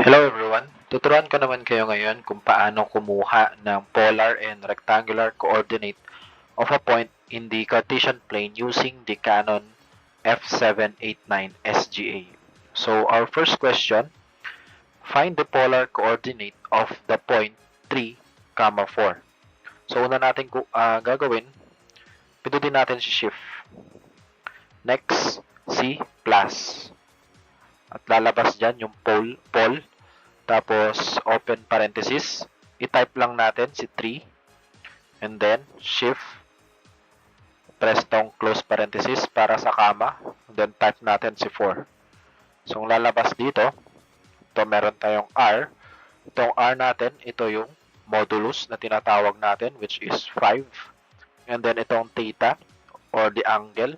Hello everyone! Tuturuan ko naman kayo ngayon kung paano kumuha ng polar and rectangular coordinate of a point in the Cartesian plane using the Canon F789 SGA. So our first question, find the polar coordinate of the point 3, 4. So una natin gagawin, pindutin natin si shift. Next, si plus. At lalabas dyan yung pole. Tapos, open parenthesis. I-type lang natin si 3. And then, shift. Press tong close parenthesis para sa comma. And then, type natin si 4. So, ang lalabas dito, ito meron tayong R. Itong R natin, ito yung modulus na tinatawag natin, which is 5. And then, itong theta, or the angle.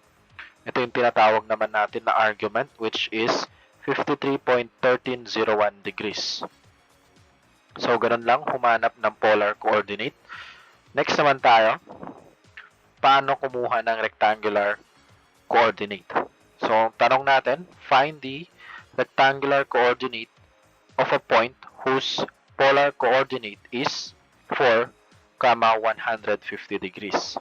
Ito yung tinatawag naman natin na argument, which is 53.1301 degrees. So, ganun lang humanap ng polar coordinate. Next naman tayo, paano kumuha ng rectangular coordinate? So, tanong natin, find the rectangular coordinate of a point whose polar coordinate is 4, 150 degrees.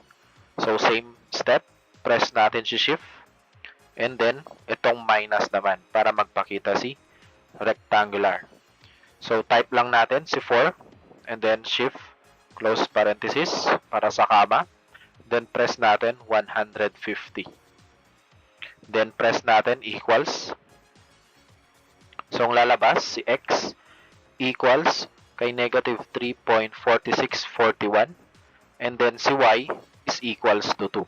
So, same step, press natin si shift. And then, itong minus naman para magpakita si rectangular. So, type lang natin si 4 and then shift, close parenthesis para sa comma. Then, press natin 150. Then, press natin equals. So, ang lalabas si x equals kay negative 3.4641 and then si y is equals to 2.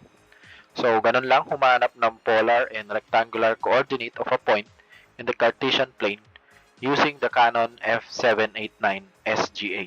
So, ganun lang humanap ng polar and rectangular coordinate of a point in the Cartesian plane using the Canon F789 SGA.